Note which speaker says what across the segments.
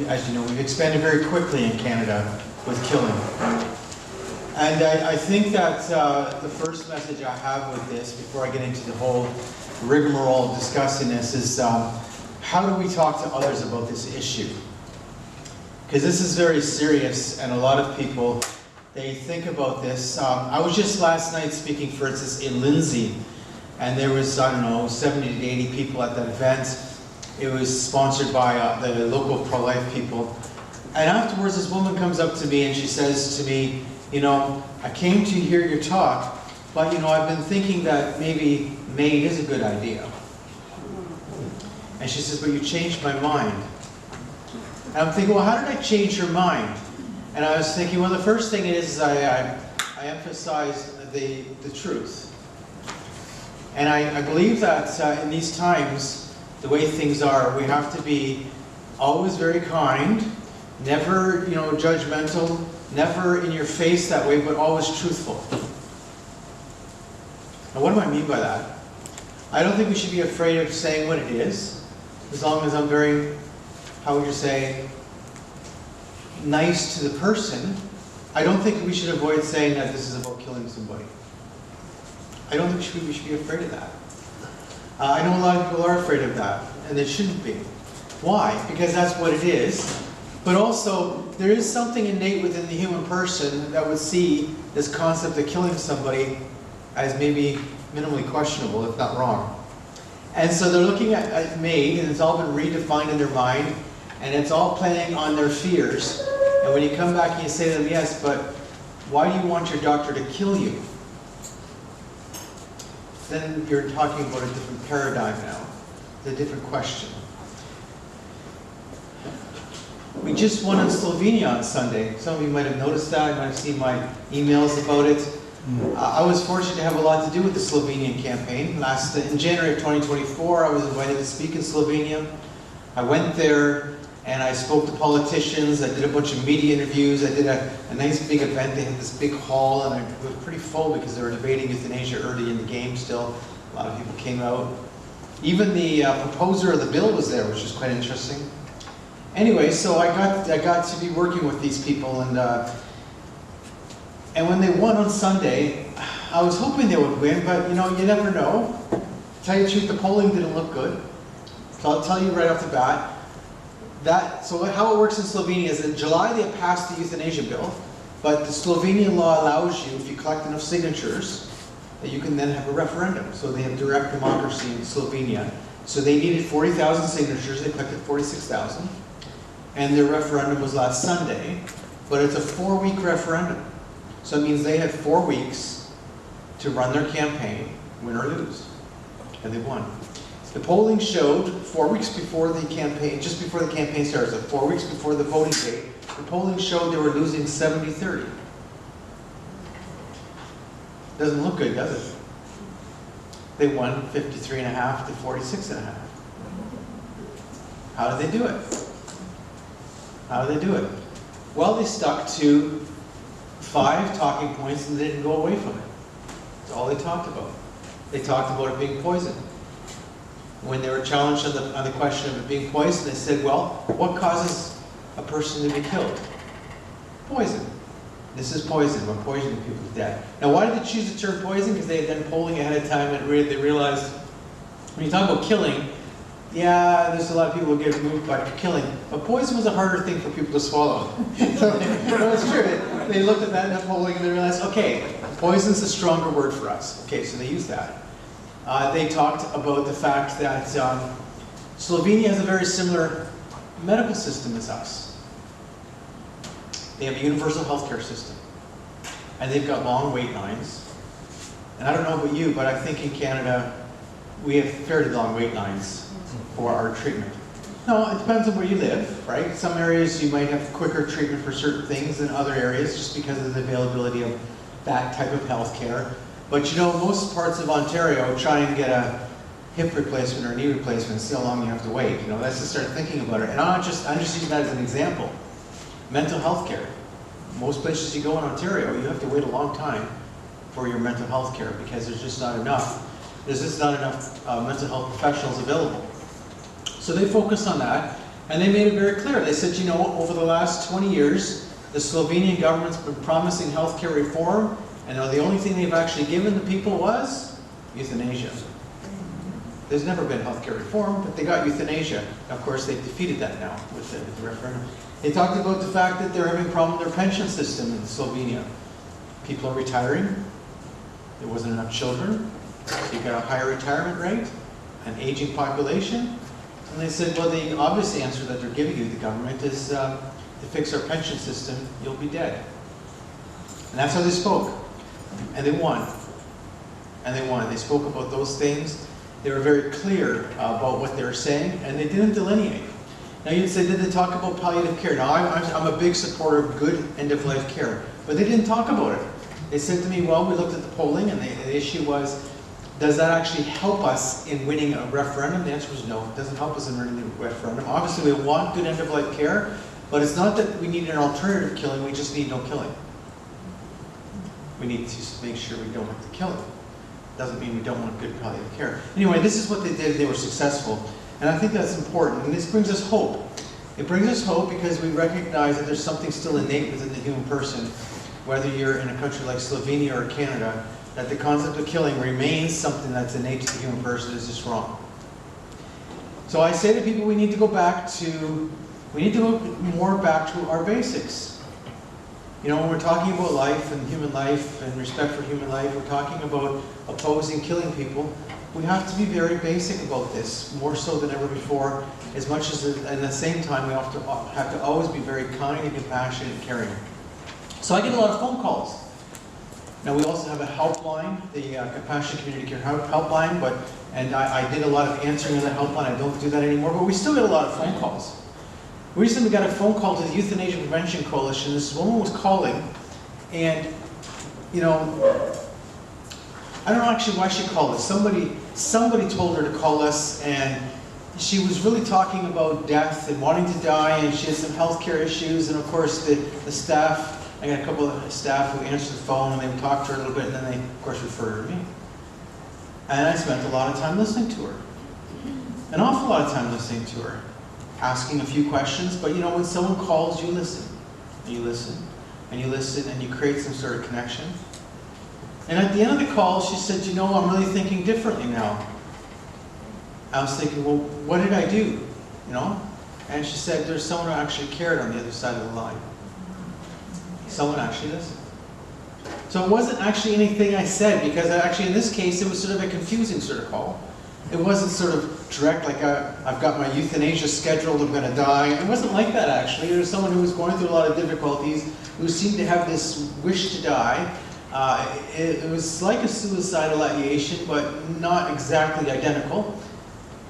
Speaker 1: as you know, we've expanded very quickly in Canada with killing. And I think that the first message I have with this, before I get into the whole rigmarole of discussing this, is how do we talk to others about this issue? Because this is very serious, and a lot of people, they think about this. I was just last night speaking, for instance, in Lindsay, and there was, I don't know, 70 to 80 people at that event. It was sponsored by the local pro-life people. And afterwards, this woman comes up to me and she says to me, you know, I came to hear your talk, but you know, I've been thinking that maybe MAID is a good idea. And she says, but you changed my mind. And I'm thinking, well, how did I change your mind? And I was thinking, well, the first thing is I emphasize the truth. And I believe that in these times, the way things are, we have to be always very kind, never, you know, judgmental, never in your face that way, but always truthful. Now, what do I mean by that? I don't think we should be afraid of saying what it is, as long as I'm very, how would you say, nice to the person. I don't think we should avoid saying that this is about killing somebody. I don't think we should be afraid of that. I know a lot of people are afraid of that, and they shouldn't be. Why? Because that's what it is. But also, there is something innate within the human person that would see this concept of killing somebody as maybe minimally questionable, if not wrong. And so they're looking at MAID, and it's all been redefined in their mind, and it's all playing on their fears. And when you come back and you say to them, yes, but why do you want your doctor to kill you? Then you're talking about a different paradigm now. It's a different question. We just won in Slovenia on Sunday. Some of you might have noticed that. You might have seen my emails about it. I was fortunate to have a lot to do with the Slovenian campaign. In January of 2024, I was invited to speak in Slovenia. I went there and I spoke to politicians. I did a bunch of media interviews. I did a nice big event. They had this big hall, and it was pretty full because they were debating euthanasia early in the game still. A lot of people came out. Even the proposer of the bill was there, which was quite interesting. Anyway, so I got to be working with these people, and when they won on Sunday, I was hoping they would win, but you know, you never know. To tell you the truth, the polling didn't look good. So I'll tell you right off the bat. So how it works in Slovenia is in July they passed the euthanasia bill, but the Slovenian law allows you, if you collect enough signatures, that you can then have a referendum. So they have direct democracy in Slovenia. So they needed 40,000 signatures, they collected 46,000. And their referendum was last Sunday, but it's a 4-week referendum. So it means they had 4 weeks to run their campaign, win or lose, and they won. The polling showed 4 weeks before the campaign, just before the campaign started, so 4 weeks before the voting date, the polling showed they were losing 70-30. Doesn't look good, does it? They won 53.5 to 46.5. How did they do it? How did they do it? Well, they stuck to 5 talking points and they didn't go away from it. That's all they talked about. They talked about it being poison. When they were challenged on the question of it being poison, they said, well, what causes a person to be killed? Poison. This is poison. We're poisoning people to death. Now, why did they choose the term poison? Because they had done polling ahead of time and they realized, when you talk about killing, yeah, there's a lot of people who get moved by killing, but poison was a harder thing for people to swallow. So, it's true. They looked at that in the polling and they realized, okay, poison's a stronger word for us. Okay, so they used that. They talked about the fact that Slovenia has a very similar medical system as us. They have a universal healthcare system, and they've got long wait lines. And I don't know about you, but I think in Canada, we have fairly long wait lines for our treatment. No, it depends on where you live, right? Some areas you might have quicker treatment for certain things than other areas just because of the availability of that type of health care. But you know, most parts of Ontario try and get a hip replacement or knee replacement, see how long you have to wait. You know, let's just start thinking about it. And I'm just using that as an example. Mental health care. Most places you go in Ontario, you have to wait a long time for your mental health care because there's just not enough. There's just not enough mental health professionals available. So they focused on that. And they made it very clear. They said, you know, over the last 20 years, the Slovenian government's been promising healthcare reform, and the only thing they've actually given the people was euthanasia. There's never been healthcare reform, but they got euthanasia. Of course, they've defeated that now with the referendum. They talked about the fact that they're having a problem with their pension system in Slovenia. People are retiring. There wasn't enough children. So you got a higher retirement rate, an aging population. And they said, well, the obvious answer that they're giving you, the government, is to fix our pension system, you'll be dead. And that's how they spoke. And they won. And they won. They spoke about those things. They were very clear about what they were saying, and they didn't delineate. Now you'd say, did they talk about palliative care? Now I'm a big supporter of good end-of-life care, but they didn't talk about it. They said to me, well, we looked at the polling, and the issue was, does that actually help us in winning a referendum? The answer was no, it doesn't help us in winning a referendum. Obviously, we want good end-of-life care, but it's not that we need an alternative killing, we just need no killing. We need to make sure we don't have to kill it. Doesn't mean we don't want good palliative care. Anyway, this is what they did. They were successful. And I think that's important. And this brings us hope. It brings us hope because we recognize that there's something still innate within the human person, whether you're in a country like Slovenia or Canada, that the concept of killing remains something that's innate to the human person. It's just wrong. So I say to people, we need to go more back to our basics. You know, when we're talking about life and human life and respect for human life, we're talking about opposing killing people. We have to be very basic about this, more so than ever before, as much as at the same time we have to always be very kind and compassionate and caring. So I get a lot of phone calls. Now we also have a helpline, the Compassionate Community Care helpline, and I did a lot of answering on the helpline. I don't do that anymore, but we still get a lot of phone calls. Recently we got a phone call to the Euthanasia Prevention Coalition. This woman was calling, and, you know, I don't know actually why she called us. Somebody told her to call us, and she was really talking about death and wanting to die, and she had some healthcare issues, and of course the staff, I got a couple of staff who answered the phone, and they would talk to her a little bit, and then they, of course, referred her to me. And I spent a lot of time listening to her. An awful lot of time listening to her. Asking a few questions, but you know, when someone calls, you listen. And you listen, and you listen, and you create some sort of connection. And at the end of the call, she said, you know, I'm really thinking differently now. I was thinking, well, what did I do? You know? And she said, there's someone who actually cared on the other side of the line. Someone actually listened. So it wasn't actually anything I said, because actually in this case, it was sort of a confusing sort of call. It wasn't sort of direct, like I've got my euthanasia scheduled, I'm going to die. It wasn't like that, actually. There was someone who was going through a lot of difficulties, who seemed to have this wish to die. It was like a suicidal ideation, but not exactly identical.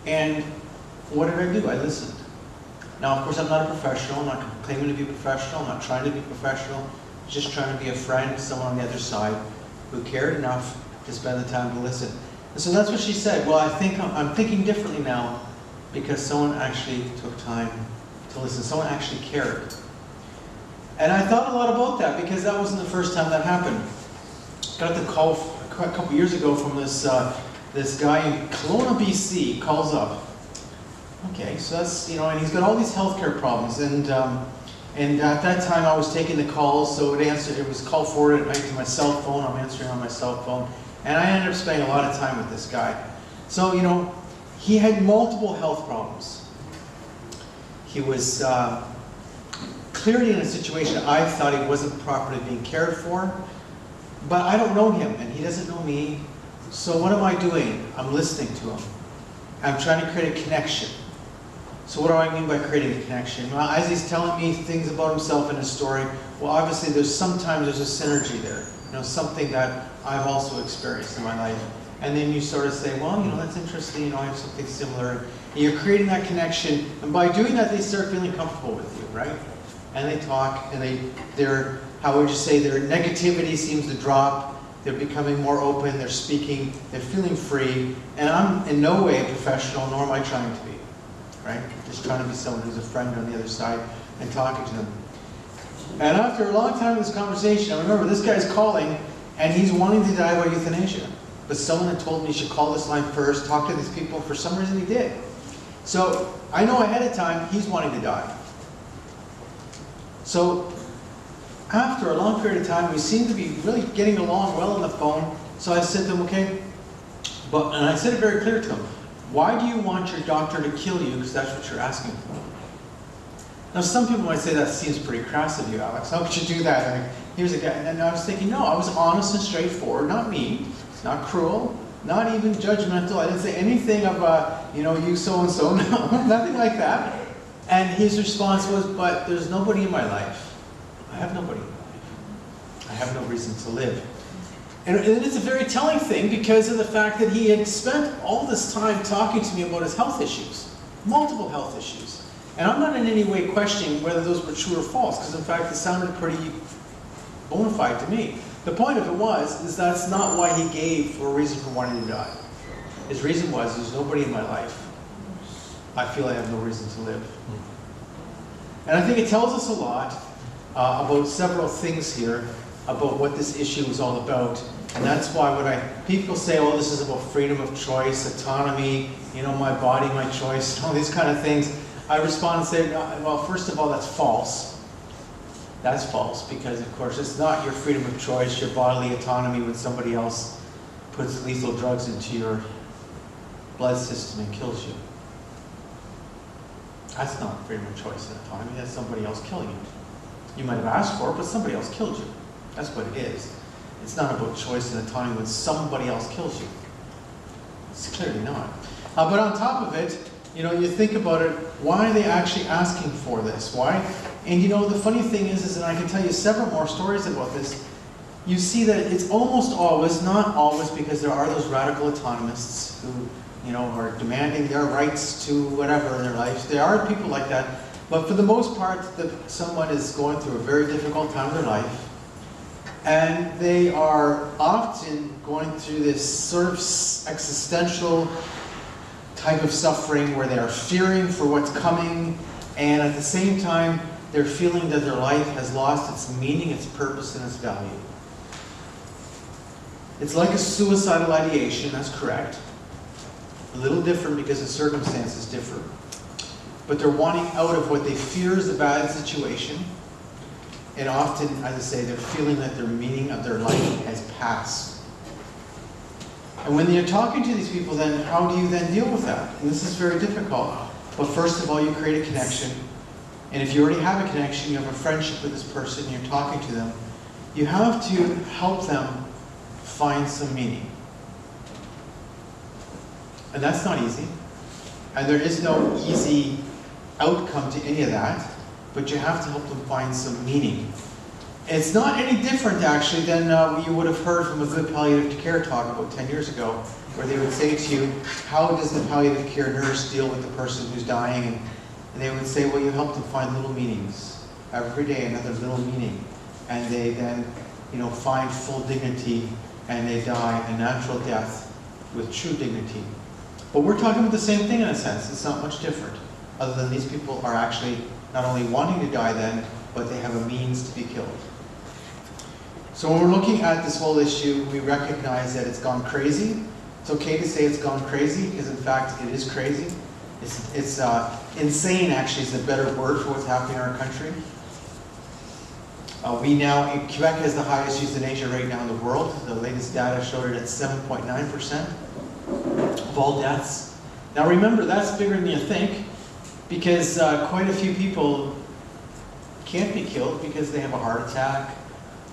Speaker 1: And what did I do? I listened. Now, of course, I'm not a professional. I'm not claiming to be professional. I'm not trying to be professional. Just trying to be a friend, someone on the other side who cared enough to spend the time to listen. And so that's what she said. Well, I'm thinking differently now because someone actually took time to listen. Someone actually cared. And I thought a lot about that because that wasn't the first time that happened. Got the call a couple years ago from this guy in Kelowna, BC, calls up. Okay, so that's, you know, and he's got all these healthcare problems, and at that time I was taking the calls, so it was call forwarded at night to my cell phone. I'm answering on my cell phone, and I ended up spending a lot of time with this guy. So, you know, he had multiple health problems. He was clearly in a situation I thought he wasn't properly being cared for, but I don't know him, and he doesn't know me. So what am I doing? I'm listening to him. I'm trying to create a connection. So what do I mean by creating a connection? Well, as he's telling me things about himself and his story, well, obviously sometimes there's a synergy there. You know, something that I've also experienced in my life. And then you sort of say, well, you know, that's interesting, you know, I have something similar. And you're creating that connection, and by doing that, they start feeling comfortable with you, right? And they talk, and how would you say, their negativity seems to drop. They're becoming more open, they're speaking, they're feeling free. And I'm in no way a professional, nor am I trying to be, right? Just trying to be someone who's a friend on the other side and talking to them. And after a long time of this conversation, I remember this guy's calling, and he's wanting to die by euthanasia. But someone had told me he should call this line first, talk to these people. For some reason he did. So I know ahead of time he's wanting to die. So after a long period of time, we seem to be really getting along well on the phone. So I said to him, okay, and I said it very clear to him, why do you want your doctor to kill you? Because that's what you're asking for. Now some people might say that seems pretty crass of you, Alex. How could you do that? Like, here's a guy, and I was thinking, no, I was honest and straightforward, not mean, not cruel, not even judgmental. I didn't say anything of, you so-and-so, no, nothing like that. And his response was, but there's nobody in my life. I have nobody in my life. I have no reason to live. And it's a very telling thing because of the fact that he had spent all this time talking to me about his health issues, multiple health issues. And I'm not in any way questioning whether those were true or false, because in fact it sounded pretty bona fide to me. The point of it is that's not why he gave for a reason for wanting to die. His reason was, there's nobody in my life. I feel I have no reason to live. And I think it tells us a lot about several things here, about what this issue is all about. And that's why when people say, oh, this is about freedom of choice, autonomy, my body, my choice, all these kind of things, I respond and say, well, first of all, that's false. That's false, because of course it's not your freedom of choice, your bodily autonomy when somebody else puts lethal drugs into your blood system and kills you. That's not freedom of choice and autonomy, that's somebody else killing you. You might have asked for it, but somebody else killed you. That's what it is. It's not about choice and autonomy when somebody else kills you. It's clearly not. But on top of it, you think about it, why are they actually asking for this? Why? And the funny thing is, and I can tell you several more stories about this, you see that it's almost always, not always, because there are those radical autonomists who, are demanding their rights to whatever in their lives. There are people like that. But for the most part, someone is going through a very difficult time in their life, and they are often going through this sort of existential type of suffering where they are fearing for what's coming, and at the same time, they're feeling that their life has lost its meaning, its purpose, and its value. It's like a suicidal ideation, that's correct. A little different because the circumstances differ. But they're wanting out of what they fear is a bad situation. And often, as I say, they're feeling that their meaning of their life has passed. And when you're talking to these people, then how do you then deal with that? And this is very difficult. But first of all, you create a connection. And if you already have a connection, you have a friendship with this person, you're talking to them, you have to help them find some meaning. And that's not easy. And there is no easy outcome to any of that, but you have to help them find some meaning. It's not any different, actually, than what you would have heard from a good palliative care talk about 10 years ago, where they would say to you, how does the palliative care nurse deal with the person who's dying? And they would say, well, you help them find little meanings. Every day, another little meaning. And they then, find full dignity, and they die a natural death with true dignity. But we're talking about the same thing in a sense. It's not much different, other than these people are actually not only wanting to die then, but they have a means to be killed. So when we're looking at this whole issue, we recognize that it's gone crazy. It's okay to say it's gone crazy, because in fact it is crazy. It's insane, actually, is a better word for what's happening in our country. Quebec has the highest euthanasia rate now in the world. The latest data showed it at 7.9% of all deaths. Now remember, that's bigger than you think, because quite a few people can't be killed because they have a heart attack,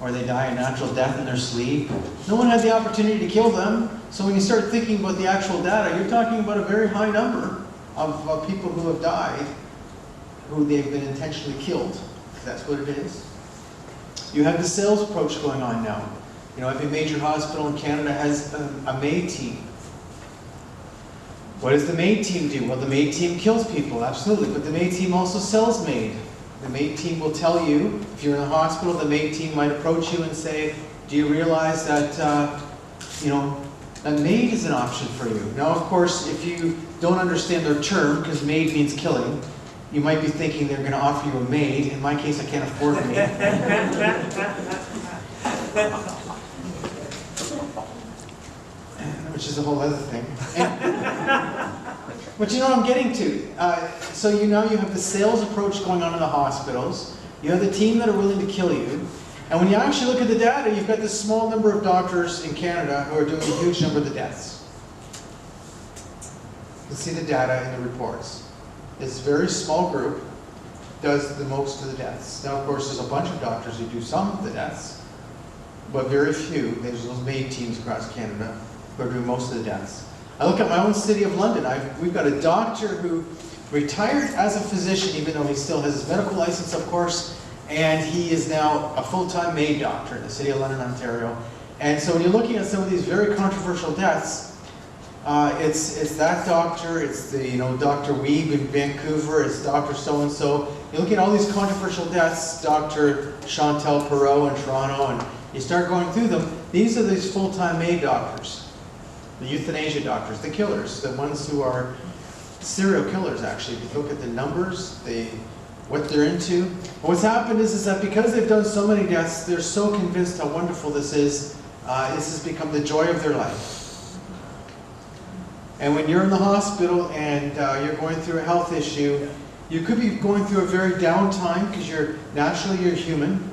Speaker 1: or they die a natural death in their sleep. No one had the opportunity to kill them. So when you start thinking about the actual data, you're talking about a very high number of people who have died, who they've been intentionally killed. That's what it is. You have the sales approach going on now. Every major hospital in Canada has a MAID team. What does the MAID team do? Well, the MAID team kills people, absolutely, but the MAID team also sells MAID. The MAID team will tell you, if you're in the hospital, the MAID team might approach you and say, do you realize that, a MAID is an option for you? Now, of course, if you don't understand their term, because MAID means killing, you might be thinking they're going to offer you a MAID. In my case, I can't afford a MAID. Which is a whole other thing. But you know what I'm getting to. So now you have the sales approach going on in the hospitals. You have the team that are willing to kill you. And when you actually look at the data, you've got this small number of doctors in Canada who are doing a huge number of the deaths. You can see the data in the reports. This very small group does the most of the deaths. Now, of course, there's a bunch of doctors who do some of the deaths, but very few. There's those main teams across Canada who are doing most of the deaths. I look at my own city of London. We've got a doctor who retired as a physician, even though he still has his medical license, of course, and he is now a full-time maid doctor in the city of London, Ontario. And so when you're looking at some of these very controversial deaths, it's that doctor, it's the Dr. Weeb in Vancouver, it's Dr. So-and-so. You look at all these controversial deaths, Dr. Chantal Perot in Toronto, and you start going through them. These are these full-time maid doctors, the euthanasia doctors, the killers, the ones who are serial killers, actually. If you look at the numbers, what they're into. What's happened is that because they've done so many deaths, they're so convinced how wonderful this is. This has become the joy of their life. And when you're in the hospital and you're going through a health issue, you could be going through a very down time because you're human.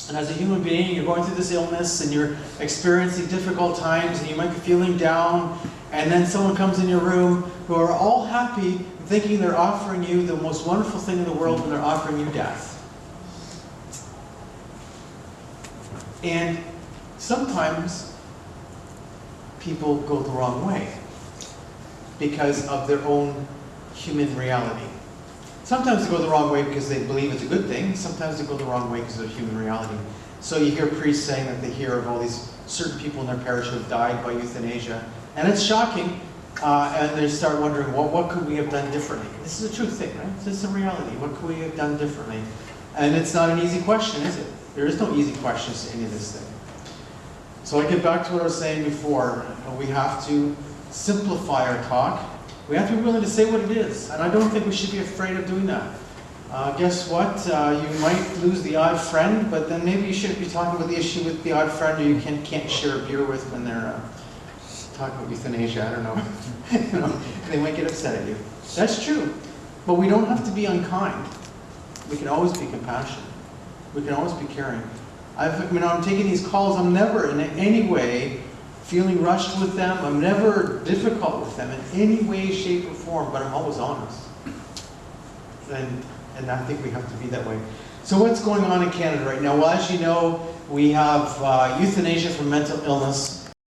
Speaker 1: And as a human being, you're going through this illness and you're experiencing difficult times and you might be feeling down, and then someone comes in your room who are all happy, thinking they're offering you the most wonderful thing in the world when they're offering you death. And sometimes people go the wrong way because of their own human reality. Sometimes they go the wrong way because they believe it's a good thing. Sometimes they go the wrong way because of human reality. So you hear priests saying that they hear of all these certain people in their parish who have died by euthanasia. And it's shocking. And they start wondering, well, what could we have done differently? This is a true thing, right? This is a reality. What could we have done differently? And it's not an easy question, is it? There is no easy questions to any of this thing. So I get back to what I was saying before. We have to simplify our talk. We have to be willing to say what it is. And I don't think we should be afraid of doing that. Guess what? You might lose the odd friend, but then maybe you shouldn't be talking about the issue with the odd friend who you can't share a beer with when they're talking about euthanasia. I don't know. They might get upset at you. That's true. But we don't have to be unkind. We can always be compassionate. We can always be caring. I'm taking these calls. I'm never in any way feeling rushed with them. I'm never difficult with them in any way, shape, or form, but I'm always honest. And I think we have to be that way. So what's going on in Canada right now? Well, as you know, we have euthanasia for mental illness.